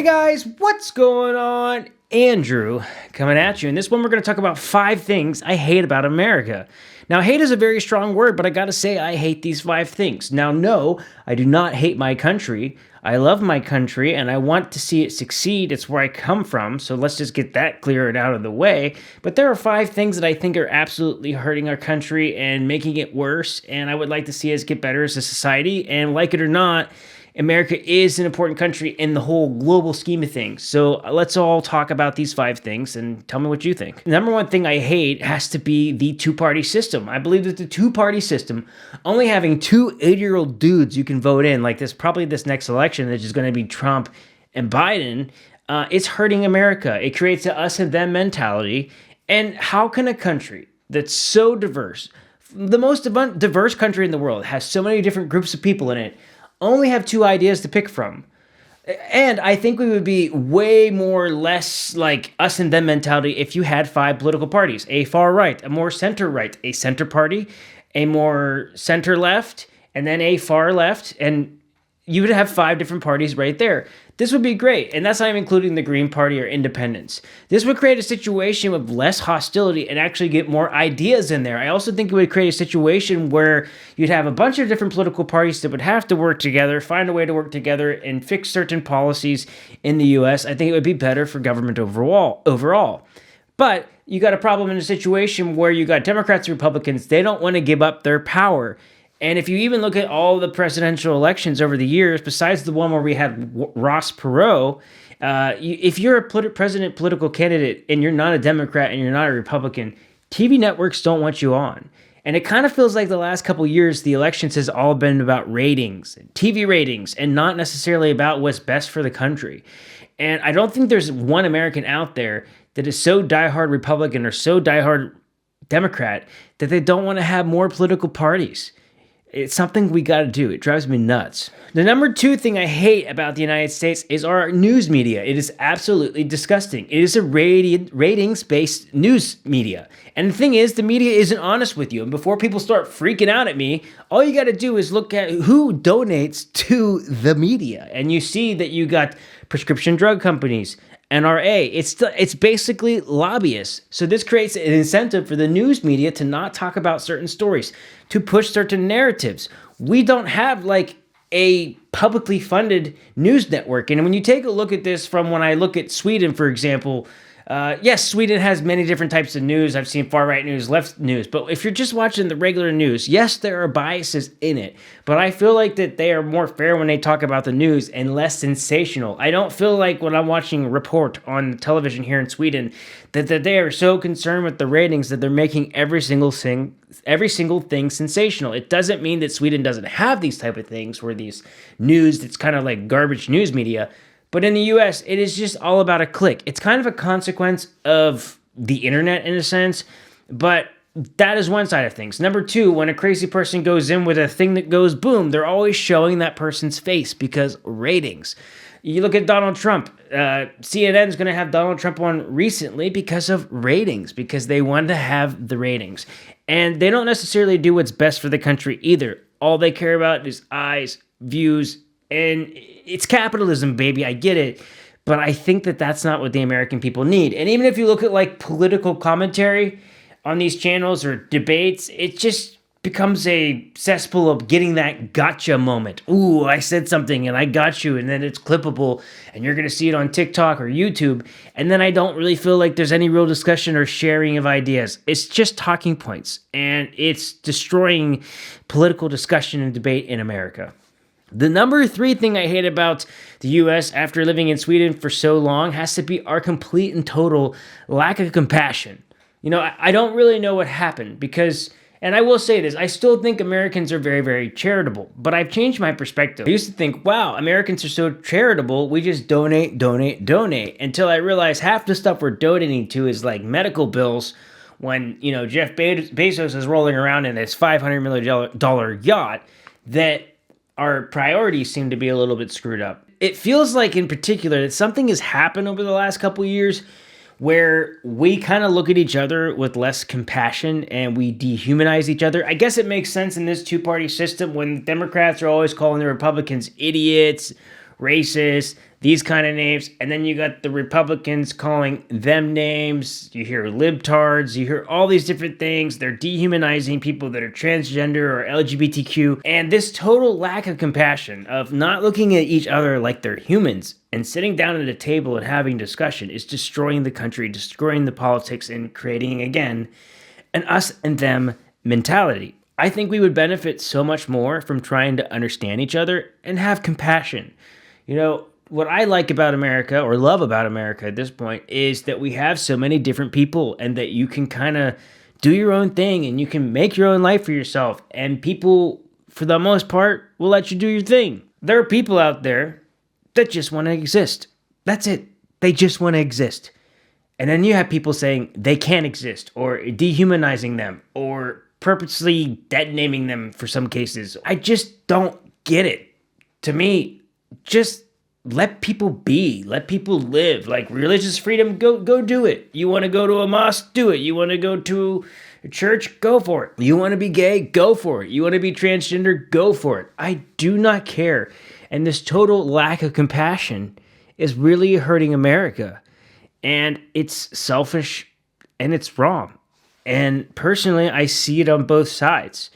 Guys, what's going on? Andrew coming at you. In this one, we're going to talk about 5 things I hate about America. Now, hate is a very strong word, but I got to say I hate these 5 things. Now, no, I do not hate my country. I love my country, and I want to see it succeed. It's where I come from, so let's just get that cleared out of the way. But there are 5 things that I think are absolutely hurting our country and making it worse, and I would like to see us get better as a society, and like it or not, America is an important country in the whole global scheme of things. So let's all talk about these 5 things and tell me what you think. The number one thing I hate has to be the two-party system. I believe that the two-party system, only having 2 80-year-old dudes you can vote in, like this next election, which is going to be Trump and Biden, it's hurting America. It creates a us and them mentality. And how can a country that's so diverse, the most diverse country in the world, has so many different groups of people in it, only have 2 ideas to pick from? And I think we would be way more less like us and them mentality if you had 5 political parties: a far right, a more center right, a center party, a more center left, and then a far left, and you would have 5 different parties right there. This would be great, and that's not even including the Green Party or independents. This would create a situation with less hostility and actually get more ideas in there. I also think it would create a situation where you'd have a bunch of different political parties that would have to work together, find a way to work together, and fix certain policies in the U.S. I think it would be better for government overall. But you got a problem in a situation where you got Democrats and Republicans. They don't want to give up their power. And if you even look at all the presidential elections over the years, besides the one where we had Ross Perot, if you're a president political candidate and you're not a Democrat and you're not a Republican, TV networks don't want you on. And it kind of feels like the last couple years, the elections has all been about ratings, TV ratings, and not necessarily about what's best for the country. And I don't think there's one American out there that is so diehard Republican or so diehard Democrat that they don't want to have more political parties. It's something we got to do. It drives me nuts. The number 2 thing I hate about the United States is our news media. It is absolutely disgusting. It is a ratings-based news media. And the thing is, the media isn't honest with you. And before people start freaking out at me, all you got to do is look at who donates to the media. And you see that you got prescription drug companies, NRA. It's basically lobbyists. So this creates an incentive for the news media to not talk about certain stories, to push certain narratives. We don't have like a publicly funded news network. And when you take a look at this from when I look at Sweden, for example, yes, Sweden has many different types of news. I've seen far right news, left news. But if you're just watching the regular news, yes, there are biases in it. But I feel like that they are more fair when they talk about the news and less sensational. I don't feel like when I'm watching Report on television here in Sweden that they are so concerned with the ratings that they're making every single thing sensational. It doesn't mean that Sweden doesn't have these type of things where these news that's kind of like garbage news media. But in the U.S., it is just all about a click. It's kind of a consequence of the internet in a sense, but that is one side of things. Number 2, when a crazy person goes in with a thing that goes boom, they're always showing that person's face because ratings. You look at Donald Trump. CNN's going to have Donald Trump on recently because of ratings, because they want to have the ratings. And they don't necessarily do what's best for the country either. All they care about is eyes, views, and it's capitalism, baby. I get it. But I think that that's not what the American people need. And even if you look at like political commentary on these channels or debates, it just becomes a cesspool of getting that gotcha moment. Ooh, I said something and I got you. And then it's clippable and you're going to see it on TikTok or YouTube. And then I don't really feel like there's any real discussion or sharing of ideas. It's just talking points. And it's destroying political discussion and debate in America. The number 3 thing I hate about the U.S. after living in Sweden for so long has to be our complete and total lack of compassion. You know, I don't really know what happened because, and I will say this, I still think Americans are very, very charitable, but I've changed my perspective. I used to think, wow, Americans are so charitable, we just donate, until I realized half the stuff we're donating to is like medical bills when, you know, Jeff Bezos is rolling around in this $500 million yacht that our priorities seem to be a little bit screwed up. It feels like in particular that something has happened over the last couple of years where we kind of look at each other with less compassion and we dehumanize each other. I guess it makes sense in this two-party system when Democrats are always calling the Republicans idiots racist, these kind of names. And then you got the Republicans calling them names. You hear libtards, you hear all these different things. They're dehumanizing people that are transgender or LGBTQ. And this total lack of compassion of not looking at each other like they're humans and sitting down at a table and having discussion is destroying the country, destroying the politics, and creating, again, an us and them mentality. I think we would benefit so much more from trying to understand each other and have compassion. You know, what I like about America, or love about America at this point, is that we have so many different people and that you can kind of do your own thing and you can make your own life for yourself. And people, for the most part, will let you do your thing. There are people out there that just want to exist. That's it. They just want to exist. And then you have people saying they can't exist, or dehumanizing them, or purposely dead naming them for some cases. I just don't get it. To me, just let people be. Let people live. Like religious freedom, go do it. You want to go to a mosque? Do it. You want to go to a church? Go for it. You want to be gay? Go for it. You want to be transgender? Go for it. I do not care. And this total lack of compassion is really hurting America. And it's selfish and it's wrong. And personally, I see it on both sides.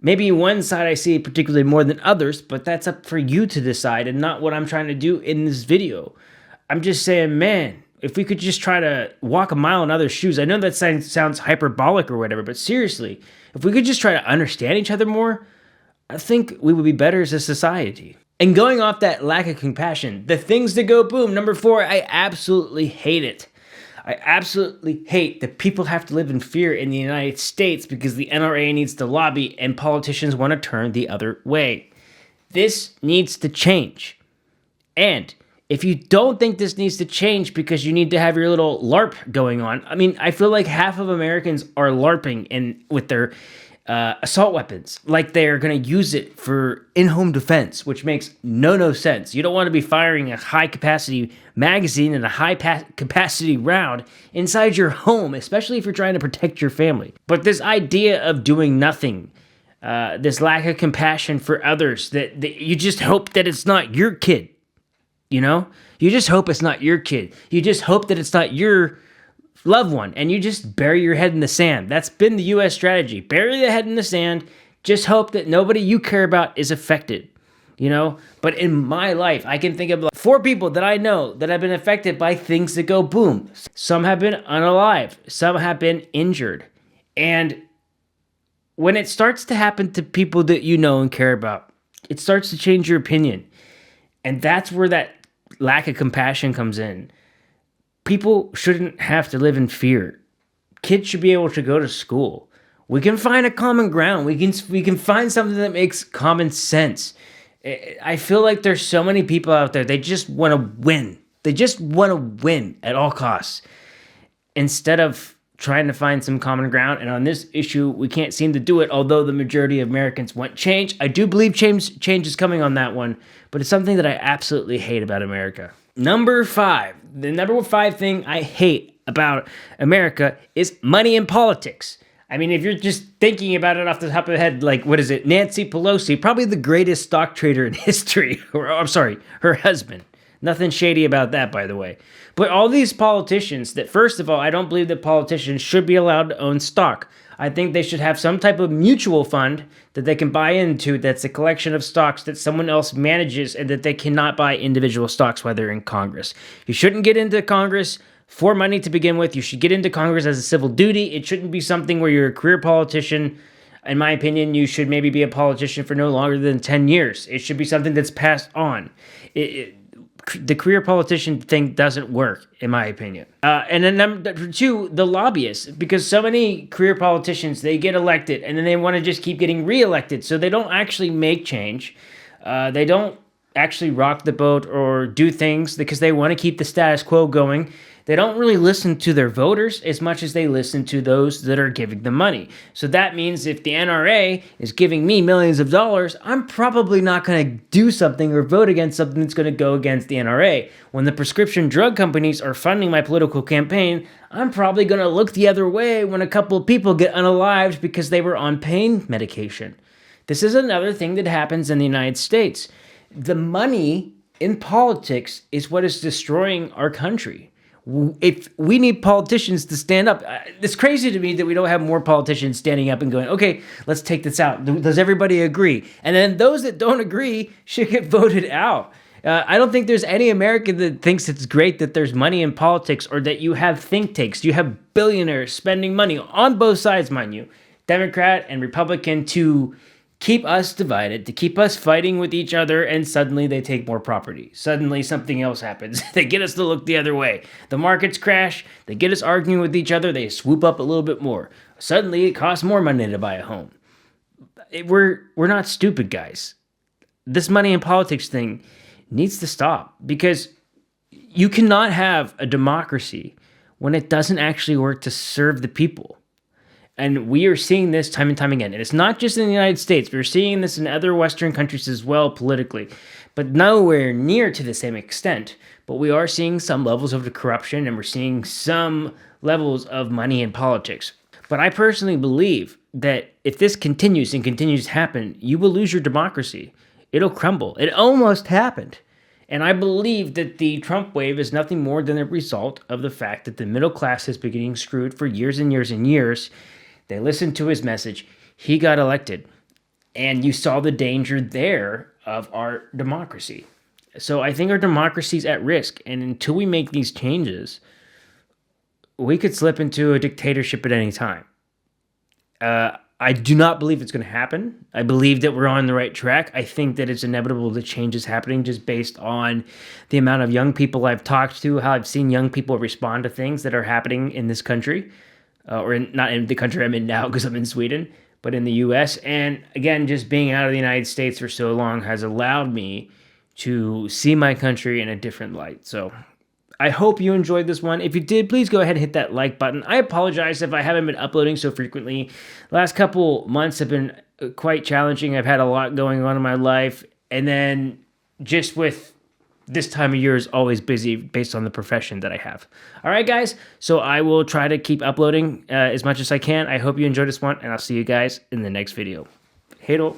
Maybe one side I see it particularly more than others, but that's up for you to decide and not what I'm trying to do in this video. I'm just saying, man, if we could just try to walk a mile in others' shoes. I know that sounds hyperbolic or whatever, but seriously, if we could just try to understand each other more, I think we would be better as a society. And going off that lack of compassion, the things that go boom, number 4, I absolutely hate it. I absolutely hate that people have to live in fear in the United States because the NRA needs to lobby and politicians want to turn the other way. This needs to change. And if you don't think this needs to change because you need to have your little LARP going on, I mean, I feel like half of Americans are LARPing with their assault weapons, like they're going to use it for in-home defense, which makes no sense. You don't want to be firing a high-capacity magazine and a high-capacity round inside your home, especially if you're trying to protect your family. But this idea of doing nothing, this lack of compassion for others, that you just hope that it's not your kid, you know? You just hope it's not your kid. You just hope that it's not your loved one, and you just bury your head in the sand. That's been the U.S. strategy. Bury the head in the sand. Just hope that nobody you care about is affected, you know? But in my life, I can think of like 4 people that I know that have been affected by things that go boom. Some have been unalive. Some have been injured. And when it starts to happen to people that you know and care about, it starts to change your opinion. And that's where that lack of compassion comes in. People shouldn't have to live in fear. Kids should be able to go to school. We can find a common ground. We can find something that makes common sense. I feel like there's so many people out there, they just want to win. They just want to win at all costs, instead of trying to find some common ground. And on this issue, we can't seem to do it, although the majority of Americans want change. I do believe change is coming on that one, but it's something that I absolutely hate about America. Number 5. The number 5 thing I hate about America is money in politics. I mean, if you're just thinking about it off the top of the head, like, what is it? Nancy Pelosi, probably the greatest stock trader in history. I'm sorry, her husband. Nothing shady about that, by the way. But all these politicians that, first of all, I don't believe that politicians should be allowed to own stock. I think they should have some type of mutual fund that they can buy into that's a collection of stocks that someone else manages, and that they cannot buy individual stocks while they're in Congress. You shouldn't get into Congress for money to begin with. You should get into Congress as a civil duty. It shouldn't be something where you're a career politician. In my opinion, you should maybe be a politician for no longer than 10 years. It should be something that's passed on. The career politician thing doesn't work, in my opinion. And then number 2, the lobbyists, because so many career politicians, they get elected and then they want to just keep getting reelected. So they don't actually make change. They don't actually rock the boat or do things because they want to keep the status quo going. They don't really listen to their voters as much as they listen to those that are giving them money. So that means if the NRA is giving me millions of dollars, I'm probably not going to do something or vote against something that's going to go against the NRA. When the prescription drug companies are funding my political campaign, I'm probably going to look the other way when a couple of people get unalived because they were on pain medication. This is another thing that happens in the United States. The money in politics is what is destroying our country. If we need politicians to stand up, it's crazy to me that we don't have more politicians standing up and going, okay, let's take this out. Does everybody agree? And then those that don't agree should get voted out. I don't think there's any American that thinks it's great that there's money in politics or that you have think tanks. You have billionaires spending money on both sides, mind you, Democrat and Republican, to keep us divided, to keep us fighting with each other, and suddenly they take more property. Suddenly something else happens. They get us to look the other way. The markets crash, they get us arguing with each other, they swoop up a little bit more. Suddenly it costs more money to buy a home. We're not stupid, guys. This money in politics thing needs to stop, because you cannot have a democracy when it doesn't actually work to serve the people. And we are seeing this time and time again. And it's not just in the United States. We're seeing this in other Western countries as well politically, but nowhere near to the same extent. But we are seeing some levels of the corruption, and we're seeing some levels of money in politics. But I personally believe that if this continues and continues to happen, you will lose your democracy. It'll crumble. It almost happened. And I believe that the Trump wave is nothing more than a result of the fact that the middle class has been getting screwed for years and years and years. They listened to his message. He got elected. And you saw the danger there of our democracy. So I think our democracy's at risk. And until we make these changes, we could slip into a dictatorship at any time. I do not believe it's going to happen. I believe that we're on the right track. I think that it's inevitable that change is happening just based on the amount of young people I've talked to, how I've seen young people respond to things that are happening in this country. Not in the country I'm in now because I'm in Sweden, but in the U.S. And again, just being out of the United States for so long has allowed me to see my country in a different light. So I hope you enjoyed this one. If you did, please go ahead and hit that like button. I apologize if I haven't been uploading so frequently. The last couple months have been quite challenging. I've had a lot going on in my life. And then just with this time of year is always busy based on the profession that I have. All right, guys. So I will try to keep uploading as much as I can. I hope you enjoyed this one, and I'll see you guys in the next video. Hej då.